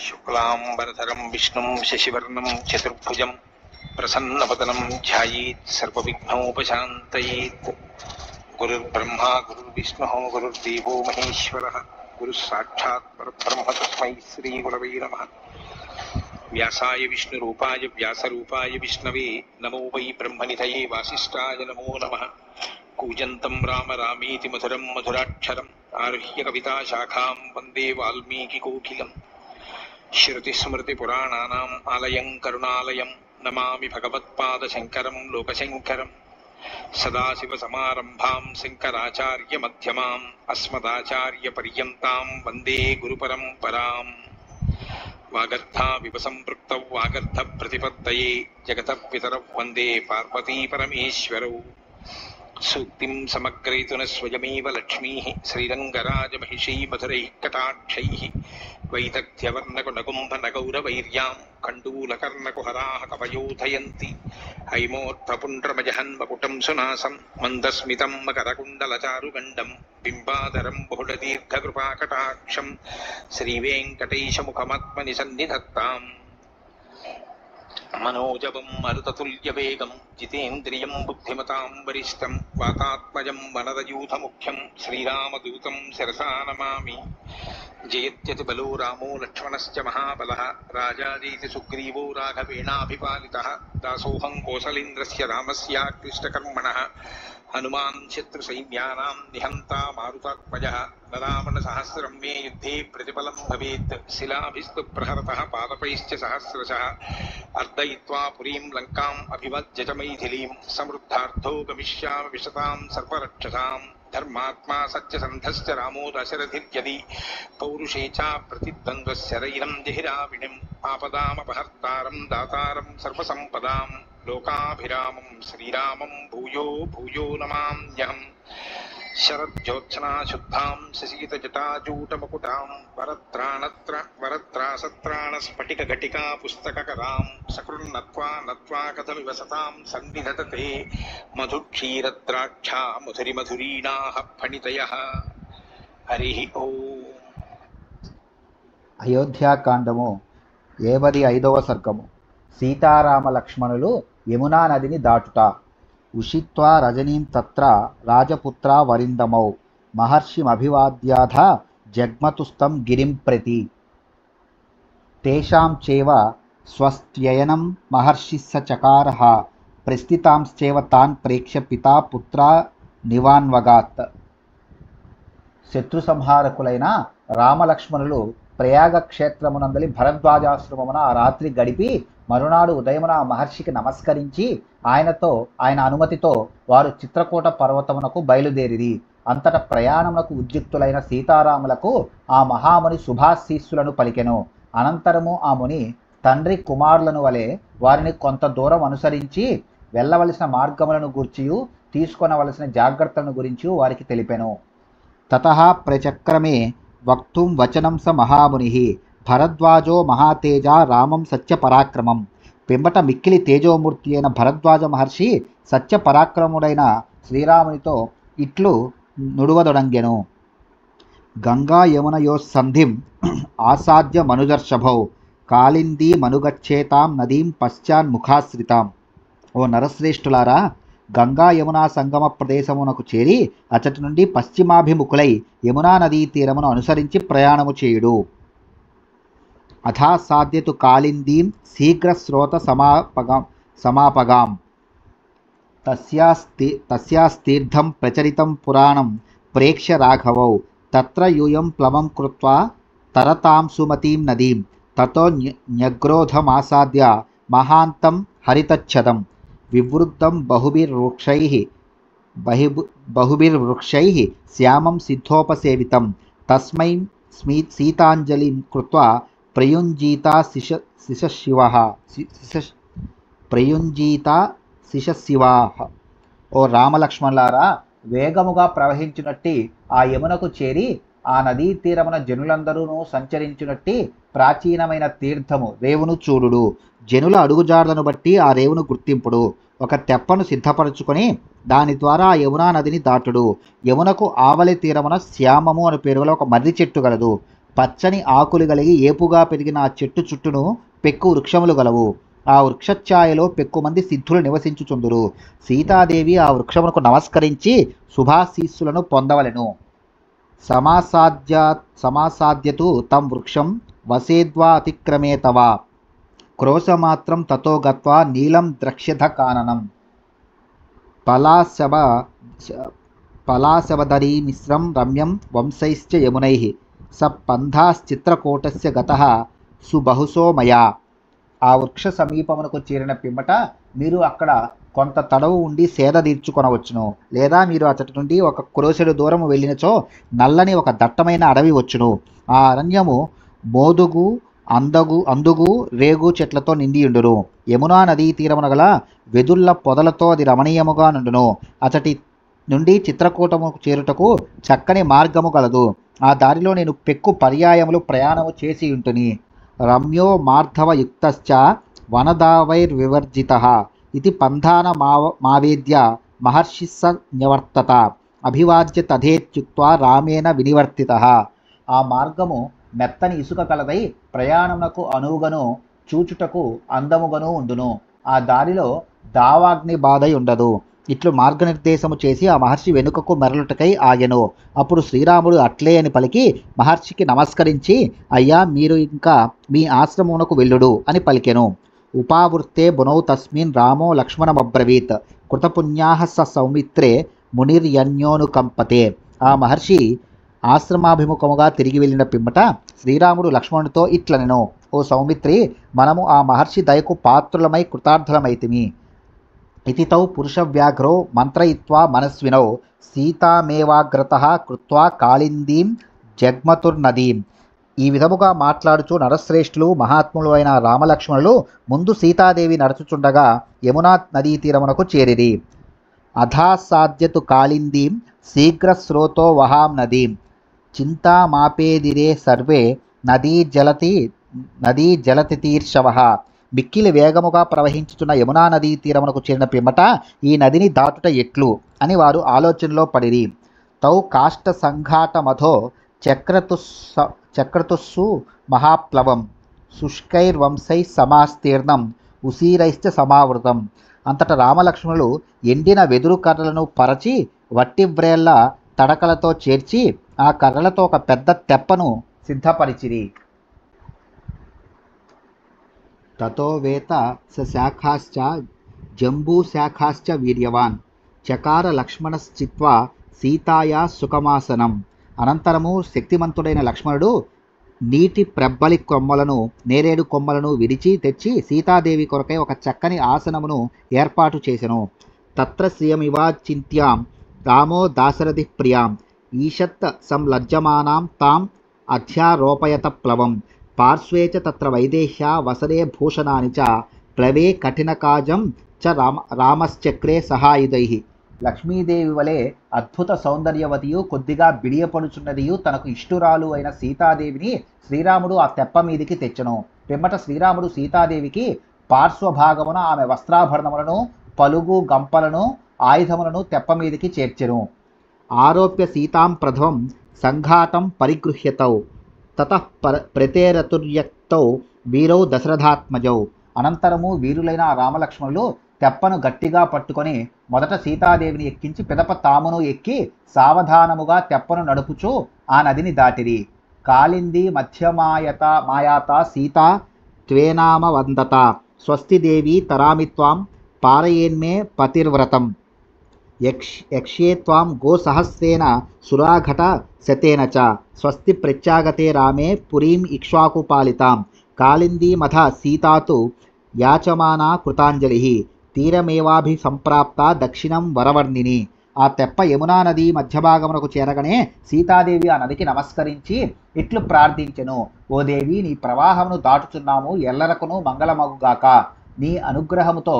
శుక్లాంబరధరం విష్ణుం శశివర్ణం చతుర్భుజం ప్రసన్నవదనం ధ్యాయేత్ సర్వవిఘ్నోపశాంతయేత్. గురుర్బ్రహ్మా గురుర్విష్ణుః గురుర్దేవో మహేశ్వరः గురుః సాక్షాత్ పరబ్రహ్మ తస్మై శ్రీ గురవే నమః. వ్యాసాయ విష్ణురూపాయ వ్యాసరూపాయ విష్ణవే నమో వై బ్రహ్మనిధయే వాసిష్ఠాయ నమో నమః. కూజంతం రామ రామేతి మధురం మధురాక్షరం ఆరుహ్య కవితాశాఖాం వందే వాల్మీకికోకిలం. శ్రుతిస్మృతిపురాణానాం ఆలయం కరుణాలయం నమామి భగవత్పాదశంకరం లోకశంకరం. సదాశివసమారంభాం శంకరాచార్యమధ్యమాం అస్మదాచార్యపర్యంతాం వందే గురుపరంపరాం. వాగర్థావివ సంపృక్తౌ వాగర్థప్రతిపత్తయే జగతః పితరౌ వందే పార్వతీపరమేశ్వరౌ. సూక్తిం సమగ్రయతున స్వయమేవ లక్ష్మీః శ్రీరంగరాజమహిషీ మధురైః కటాక్షైః. వైదగ్ధ్యవర్ణకునగుంభనగౌరవైర్యాం కండూలకర్ణకుహరాः కవయోధయంతి. హైమోర్ధపుండ్రమజహన్మకుటం సునాసం మందస్మితం మకరకుండలచారుగండం బింబాధరం బహుళదీర్ఘకృపాకటాక్షం శ్రీవేంకటేశముఖమాత్మని సన్నిధత్తాం. మనోజవం మరుతతుల్యవేగం జితేంద్రియం బుద్ధిమతాం వరిష్టం వాతాత్మజం వనరయూథముఖ్యం శ్రీరామదూతం శిరసా నమామి. జయత్యతి బలో రామో లక్ష్మణశ్చ మహాబలః రాజాదీతి సుగ్రీవో రాఘవేణాభిపాలితః. దాసోహం కోసలేంద్రస్య రామస్య క్లిష్టకర్మణః హనుమాన్ శత్రుసైన్యానాం నిహంతా మారుతాత్మజః. రావణసహస్రం మే యుద్ధే ప్రతిఫలం భవేత్ శిలాభిస్తు ప్రహరతః పాదపైశ్చ సహస్రశః. అర్దయిత్వా పురీం లంకాం అభివజ్య చ మైథిలీం సమృద్ధార్థో గమిష్యామి విశతాం సర్వరక్షసాం. ధర్మాత్మా సత్యసంధశ్చ రామో దశరథిర్యది పౌరుషే చ ప్రతిద్వంద్వశరైరం జహిరావిణిం. ఆపదామపహర్తారం దాతారం సర్వసంపదాం లోకాభిరామం శ్రీరామం భూయో భూయో నమామ్యహం. శరజ్యోత్సనా శుద్ధాం శశీతజటాజూటమకుటాం వరత్రాసత్రాణస్ఫటికఘటికా పుస్తకకరాం. సకృన్నత్వా నత్వా కథమివ సతాం సన్నిధతతే మధుక్షీరద్రాక్షా మధురిమధురీణాః ఫణితయః. హరి ఓం. అయోధ్యాకాండము 55వ సర్గము. సీతారామ లక్ష్మణులు యమునా నదిని దాటుట. ఉషిత్వా రజనీం తత్ర రాజపుత్రా వరిందమౌ మహర్షిమభివాద్యాథ జగ్మతుస్తం గిరిం ప్రతి. తేషాం చేవ స్వస్త్యయనం మహర్షిస్స చకారః ప్రస్థితాంశ్చేవ తాన్ ప్రేక్ష్య పితా పుత్రా నివాన్వగాత్. శత్రు సంహారకులైన రామలక్ష్మణులు ప్రయాగ క్షేత్రమునందలి భరద్వాజాశ్రమమున ఆ రాత్రి గడిపి మరునాడు ఉదయమున ఆ మహర్షికి నమస్కరించి ఆయన అనుమతితో వారు చిత్రకూట పర్వతమునకు బయలుదేరిరి. అంతట ప్రయాణమునకు ఉద్యుక్తులైన సీతారాములకు ఆ మహాముని శుభాశీస్సులను పలికెను. అనంతరము ఆ ముని తండ్రి కుమారులను వలె వారిని కొంత దూరం అనుసరించి వెళ్ళవలసిన మార్గములను గూర్చియు తీసుకొనవలసిన జాగ్రత్తలను గురించి వారికి తెలిపెను. తతః ప్రచక్రమే వక్తుం వచనం స మహాముని భరద్వాజో మహాతేజ రామం సత్యపరాక్రమం. పిమ్మట మిక్కిలి తేజోమూర్తి అయిన భరద్వాజ మహర్షి సత్యపరాక్రముడైన శ్రీరామునితో ఇట్లు నుడువదొడంగెను. గంగా యమునయోస్సంధిం ఆసాద్య మనుజర్షభౌ కాళిందీ మనుగచ్చేతాం నదీం పశ్చాన్ముఖాశ్రితాం. ఓ నరశ్రేష్ఠులారా, గంగా యమునా సంగమ ప్రదేశమునకు చేరి అచటి నుండి పశ్చిమాభిముఖులై యమునా నదీ తీరమును అనుసరించి ప్రయాణము చేయుడు. అథాసాద్యతు కాళిందీం శీఘ్రస్రోత సమాపగాం తస్యాస్తీర్థం ప్రచరితం పురాణం ప్రేక్ష్య రాఘవౌ తత్ర యూయం ప్లవం కృత్వా తరతాం సుమతీం నదీం. తతో న్యగ్రోధమాసాద్య మహాంతం హరితచ్ఛదం వివృద్ధం బహుభిర్వృక్షైః శ్యామం సిద్ధోపసేవితం. తస్మై సీతాంజలిం కృత్వా ప్రయుంజీతా శిశశివాః. ఓ రామలక్ష్మణులారా, వేగముగా ప్రవహించునట్టి ఆ యమునకు చేరి ఆ నదీ తీరమున జనులందరూ సంచరించునట్టి ప్రాచీనమైన తీర్థము రేవును చూడుడు. జనుల అడుగుజాడలను బట్టి ఆ రేవును గుర్తింపుడు. ఒక తెప్పను సిద్ధపరచుకొని దాని ద్వారా ఆ యమునా నదిని దాటుడు. యమునకు ఆవలి తీరమున శ్యామము అను పేరు గల ఒక మర్రి చెట్టు గలదు. పచ్చని ఆకులు కలిగి ఏపుగా పెరిగిన ఆ చెట్టు చుట్టూను పెక్కు వృక్షములు గలవు. ఆ వృక్షఛాయలో పెక్కుమంది సిద్ధులు నివసించుచుందురు. సీతాదేవి ఆ వృక్షమునకు నమస్కరించి శుభాశీస్సులను పొందవలెను. సమాసాద్యతు తం వృక్షం వసేద్వా అతిక్రమే తవ క్రోశమాత్రం తతో గత్వా నీలం ద్రక్ష్యధ కాననం పలాశవధరీ మిశ్రం రమ్యం వంశైశ్చ యమునైః స పంధాశ్చిత్రకూటస్య గతః సుబహుశో మయా. ఆ వృక్ష సమీపమునకు చేరిన పిమ్మట మీరు అక్కడ కొంత తడవు ఉండి సేద తీర్చుకొనవచ్చును. లేదా మీరు అతడి నుండి ఒక క్రోశెడు దూరము వెళ్ళినచో నల్లని ఒక దట్టమైన అడవి వచ్చును. ఆ అరణ్యము మోదుగు అందుగు రేగు చెట్లతో నిండియుండును. యమునా నదీ తీరమున గల వెదుళ్ళ పొదలతో అది రమణీయముగా నుండును. అతడి నుండి చిత్రకూటముకు చేరుటకు చక్కని మార్గము గలదు. ఆ దారిలో నేను పెక్కు పర్యాయములు ప్రయాణము చేసి ఉంటుని. రమ్యో మార్ధవయుక్తశ్చ వనదావైర్వివర్జితః ఇది పంధాన మావేద్య మహర్షిస్స న్యవర్తత అభివాద్య తథేత్యుక్త్వా రామేణ వినివర్తితః. ఆ మార్గము మెత్తని ఇసుక కలదై ప్రయాణమునకు అనువుగను చూచుటకు అందముగను ఉండును. ఆ దారిలో దావాగ్ని బాధై ఉండదు. ఇట్లు మార్గనిర్దేశము చేసి ఆ మహర్షి వెనుకకు మెరలుటకై ఆయెను. అప్పుడు శ్రీరాముడు అట్లే అని పలికి మహర్షికి నమస్కరించి, అయ్యా, మీరు ఇంకా మీ ఆశ్రమమునకు వెళ్ళుడు అని పలికెను. ఉపావృత్తే బునౌ తస్మిన్ రామో లక్ష్మణమబ్రవీత్ కృతపుణ్యాః స సౌమిత్రే మునిర్యన్యోనుకంపతే. ఆ మహర్షి ఆశ్రమాభిముఖముగా తిరిగి వెళ్ళిన పిమ్మట శ్రీరాముడు లక్ష్మణుడితో ఇట్లనెను, ఓ సౌమిత్రి, మనము ఆ మహర్షి దయకు పాత్రులమై కృతార్థులమైతిమి. ఇతి తౌ పురుషవ్యాఘ్రో మంత్రయిత్వా మనస్వినౌ సీతామేవాగ్రతః కృత్వా కాళిందీం జగ్మతుర్నదీం. ఈ విధముగా మాట్లాడుచు నరశ్రేష్ఠులు మహాత్ములు అయిన రామలక్ష్మణులు ముందు సీతాదేవి నడుచుచుండగా యమునా నదీ తీరమునకు చేరిరి. అథాసాద్యతు కాళిందీం శీఘ్రస్రోతో వహాం నదీం చింతామాపేదిరే సర్వే నదీ జలతితీర్షవః. మిక్కిలి వేగముగా ప్రవహించుతున్న యమునా నదీ తీరమునకు చేరిన పిమ్మట ఈ నదిని దాటుట ఎట్లు అని వారు ఆలోచనలో పడిరి. తౌ కాష్ట సంఘాట మధో చక్రతుస్సు మహాప్లవం శుష్కైర్వంశై సమాస్తీర్ణం ఉసీరైశ్చ సమావృతం. అంతట రామలక్ష్మణులు ఎండిన వెదురు కర్రలను పరచి వట్టివ్రేళ్ల తడకలతో చేర్చి ఆ కర్రలతో ఒక పెద్ద తెప్పను సిద్ధపరిచిరి. తతో వేత శాఖాశ్చ జంబూశాఖాశ్చ వీర్యవాన్ చకార లక్ష్మణశ్చిత్వా సీతాయా సుఖమాసనం. అనంతరము శక్తిమంతుడైన లక్ష్మణుడు నీటి ప్రబ్బలి కొమ్మలను నేరేడు కొమ్మలను విరిచి తెచ్చి సీతాదేవి కొరకై ఒక చక్కని ఆసనమును ఏర్పాటు చేసెను. తత్ర శ్రియమివాచింత్యాం రామో దాశరథి ప్రియాం ఈషత్ సంలజ్జమానాం తాం అధ్యారోపయత ప్లవం పార్శ్వే చ తత్ర వైదేహ్యా వసరే భూషణాని చ ప్లవే కఠినకాజం చ రామశ్చక్రే సహాయుధైః. లక్ష్మీదేవి వలె అద్భుత సౌందర్యవతియు కొద్దిగా బిడియపడుచున్నదియు తనకు ఇష్టురాలు అయిన సీతాదేవిని శ్రీరాముడు ఆ తెప్ప మీదికి తెచ్చెను. పిమ్మట శ్రీరాముడు సీతాదేవికి పార్శ్వభాగమున ఆమె వస్త్రాభరణములను పలుగు గంపలను ఆయుధములను తెప్ప మీదికి చేర్చెను. ఆరోప్య సీతాం ప్రథమం సంఘాటం పరిగృహ్యతౌ తతః ప్రతేరతుర్యక్తౌ వీరౌ దశరథాత్మజౌ. అనంతరము వీరులైన రామలక్ష్మణులు తెప్పను గట్టిగా పట్టుకొని మొదట సీతాదేవిని ఎక్కించి పిదప తామును ఎక్కి సావధానముగా తెప్పను నడుపుచూ ఆ నదిని దాటిరి. కాళింది మాయాత సీతా త్వేనామ వందత స్వస్తిదేవి తరామిత్వాం పారయేన్మే పతిర్వ్రతం యక్ష్యే త్వాం గోసహస్రేణ సురాఘట శతేన చ స్వస్తి ప్రత్యాగతే రామే పురీం ఇక్ష్వాకుపాలితాం కాళిందీ మథ సీతాతు యాచమానా కృతాంజలి తీరమేవాభిసంప్రాప్త దక్షిణం వరవర్ణిని. ఆ తెప్ప యమునా నది మధ్యభాగమునకు చేరగానే సీతాదేవి ఆ నదికి నమస్కరించి ఇట్లు ప్రార్థించెను, ఓ దేవి, నీ ప్రవాహమును దాటుచున్నాము, ఎల్లరకును మంగళమగుగాక. నీ అనుగ్రహముతో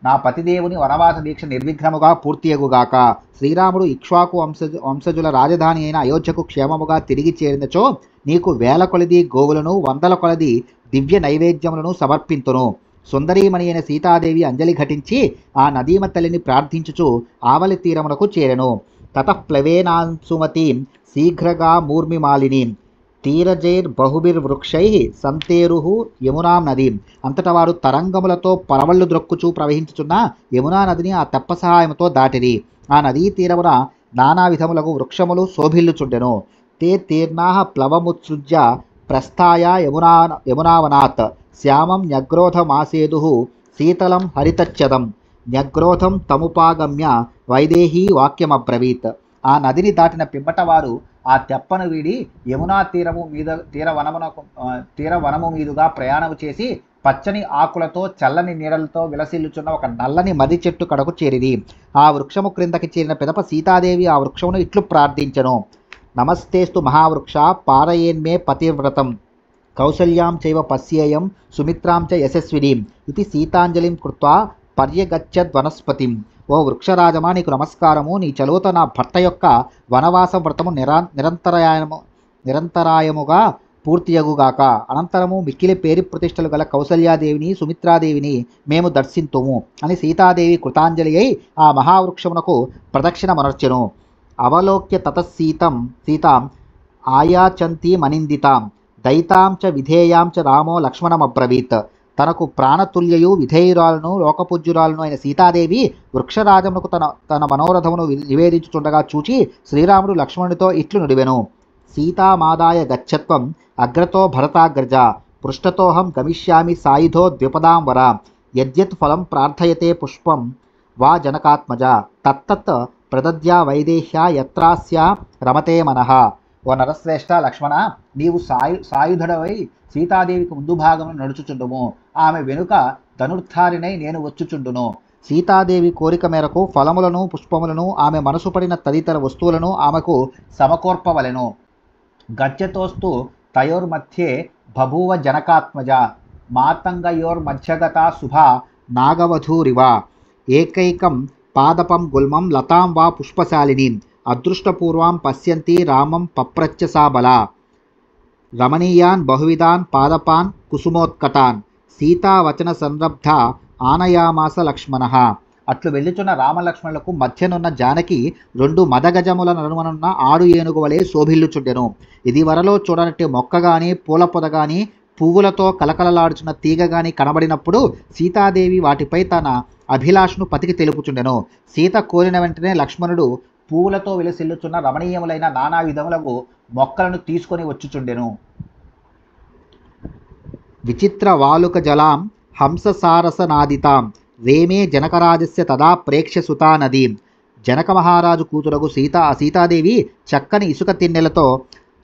నా పతిదేవుని వనవాస దీక్ష నిర్విఘ్నముగా పూర్తియగుగాక. శ్రీరాముడు ఇక్ష్వాకు వంశజుల రాజధాని అయిన అయోధ్యకు క్షేమముగా తిరిగి చేరినచో నీకు వేల కొలది గోవులను వందల కొలది దివ్య నైవేద్యములను సమర్పింతును. సుందరీమణి అయిన సీతాదేవి అంజలి ఘటించి ఆ నదీమ తల్లిని ప్రార్థించుచు ఆవలి తీరమునకు చేరెను. తతః ప్లవేనాంసుమతీం శీఘ్రగా మూర్మిమాలినీం తీరజైర్బహుభిర్వృక్షై సంతేరు యమునాం నదీం. అంతటా వారు తరంగములతో పరవళ్ళు ద్రొక్కుచూ ప్రవహించుచున్న యమునా నదిని ఆ తెప్ప సహాయంతో దాటిరి. ఆ నదీ తీరమున నానా విధములకు వృక్షములు శోభిల్లుచుండెను. తే తీర్ణాః ప్లవముత్సృజ్య ప్రస్థాయ యమునావనాత్ శ్యామం న్యగ్రోధమాసేదుః శీతలం హరితచ్చదం న్యగ్రోధం తముపాగమ్య వైదేహీ వాక్యమబ్రవీత్. ఆ నదిని దాటిన పిమ్మట వారు ఆ తెప్పను వీడి యమునా తీరవనము మీదుగా ప్రయాణము చేసి పచ్చని ఆకులతో చల్లని నీడలతో విలసిల్లుచున్న ఒక నల్లని మర్రి చెట్టు కడకు చేరిరి. ఆ వృక్షము క్రిందకి చేరిన పిదప సీతాదేవి ఆ వృక్షమును ఇట్లు ప్రార్థించెను. నమస్తేస్తు మహావృక్ష పారయేన్మే పతివ్రతం కౌసల్యాం చైవ పశ్యేయం సుమిత్రాం చ యశస్వినీం ఇది సీతాంజలిం కృత్వా పర్యగచ్చద్వనస్పతిం. ఓ వృక్షరాజమా, నీకు నమస్కారము. నీ చలువతో నా భర్త యొక్క వనవాస వ్రతము నిరంతరాయముగా పూర్తియగుగాక. అనంతరము మిక్కిలి పేరు ప్రతిష్టలు గల కౌసల్యాదేవిని సుమిత్రాదేవిని మేము దర్శింతుము అని సీతాదేవి కృతాంజలి అయి ఆ మహావృక్షమునకు ప్రదక్షిణ మొనర్చెను. అవలోక్య సీతాం ఆయాచంతి మనిందితాం దయితాం చ విధేయాం చ రామో లక్ష్మణమబ్రవీత్. తనకు ప్రాణతుల్యయు విధేయురాలను లోకపూజ్యురాలను అయిన సీతాదేవి వృక్షరాజమునకు తన మనోరథమును నివేదించుచుండగా చూచి శ్రీరాముడు లక్ష్మణునితో ఇట్లు నుడివెను. సీతామాదాయ గచ్చత్వం అగ్రతో భరతాగ్రజ పృష్ఠతోహం గమిష్యామి సాయుధో ద్విపదాం వర యద్యత్ ఫలం ప్రార్థయతే పుష్పం వా జనకాత్మజ తత్తత్ ప్రదద్యా వైదేహ్య యత్రాస్య రమతే మనః. ఓ నరశ్రేష్ఠ లక్ష్మణ, నీవు సాయుధుడవై సీతాదేవికి ముందు భాగమును నడుచుచుండుము. ఆమె వెనుక ధనుర్ధారినై నేను వచ్చుచుండును. సీతాదేవి కోరిక మేరకు ఫలములను పుష్పములను ఆమె మనసు పడిన తదితర వస్తువులను ఆమెకు సమకూర్పవలెను. గచ్చతోస్తు తయోర్మధ్యే బభూవ జనకాత్మజ మాతంగయోర్మధ్యగతా శుభా నాగవధూరివ ఏకైకం పాదపం గుల్మం లతాం వా పుష్పశాలినీం అదృష్టపూర్వాం పశ్యంతి రామం పప్రచ్చ సా బలా రమణీయాన్ బహువిధాన్ పాదపాన్ కుసుమోత్కటాన్ సీతావచన సంరబ్ధ ఆనయామాస లక్ష్మణ. అట్లు వెళ్ళుచున్న రామలక్ష్మణులకు మధ్యనున్న జానకి 2 మదగజముల నడుమనున్న ఆడు ఏనుగు వలె శోభిల్లుచుండెను. ఇది వరలో చూడనట్టి మొక్క గాని పూల పొద గాని పువ్వులతో కలకలలాడుచున్న తీగ గాని కనబడినప్పుడు సీతాదేవి వాటిపై తన అభిలాషను పతికి తెలుపుచుండెను. సీత కోరిన వెంటనే లక్ష్మణుడు పువ్వులతో విలసిల్లుచున్న రమణీయములైన నానా విధములకు మొక్కలను తీసుకొని వచ్చుచుండెను. విచిత్ర వాలుక జలాం హంససారసనాదితాం రేమే జనకరాజస్య తదా ప్రేక్ష్య సుతా నదీం. జనక మహారాజు కూతురగు సీతాదేవి చక్కని ఇసుక తిన్నెలతో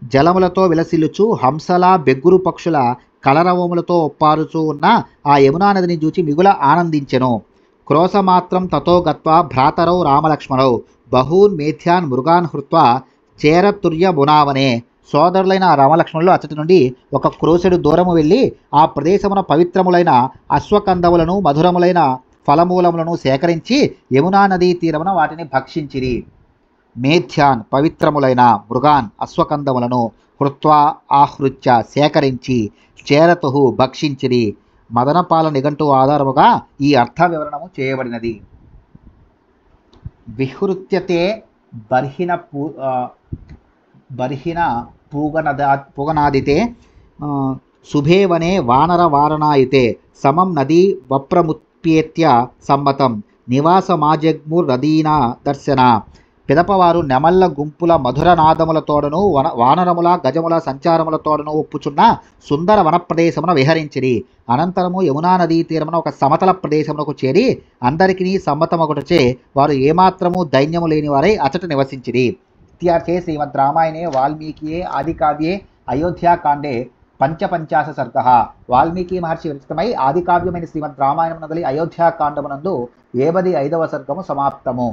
జలములతో విలసిల్లుచు హంసల బెగ్గురు పక్షుల కలరవములతో ఒప్పారుచూ ఉన్న ఆ యమునా నదిని చూచి మిగుల ఆనందించెను. క్రోశమాత్రం తతో గత్వా భ్రాతరౌ రామలక్ష్మణౌ బహూన్ మేథ్యాన్ మృగాన్ హృత్వా చేరతుర్య బునావనే. సోదరులైన రామలక్ష్మణులు అచ్చటి నుండి ఒక క్రోశెడు దూరము వెళ్ళి ఆ ప్రదేశమున పవిత్రములైన అశ్వకందములను మధురములైన ఫలమూలములను సేకరించి యమునా నదీ తీరమున వాటిని భక్షించిరి. మేథ్యాన్ పవిత్రములైన మృగాన్ అశ్వకందములను హృత్వా ఆహృత్య సేకరించి చేరతుహు భక్షించిరి. మదనపాల నిఘంటు ఆధారముగా ఈ అర్థ వివరణము చేయబడినది. విహృత్యతే బర్హిన పూగనాదితే శుభేవనే వానర వారణాయితే సమం నదీ వప్రముత్ప్యేత్య సమ్మతం నివాసమాజగ్మురదీనా దర్శన. పిదపవారు నెమల్ల గుంపుల మధుర నాదములతోడను వానరముల గజముల సంచారములతోడను ఒప్పుచున్న సుందర వనప్రదేశమున విహరించిరి. అనంతరము యమునా నదీ తీరమున ఒక సమతల ప్రదేశమునకు చేరి అందరికీ సమ్మతమగుటచే వారు ఏమాత్రము దైన్యము లేని వారై అచట నివసించిరి. ఇత్యార్థే శ్రీమద్ రామాయణే వాల్మీకియే ఆదికావ్యే అయోధ్యాకాండే 55 సర్గః. వాల్మీకి మహర్షి విరచితమై ఆదికావ్యమైన శ్రీమద్ రామాయణమునందలి అయోధ్యాకాండమునందు 75వ సర్గము సమాప్తము.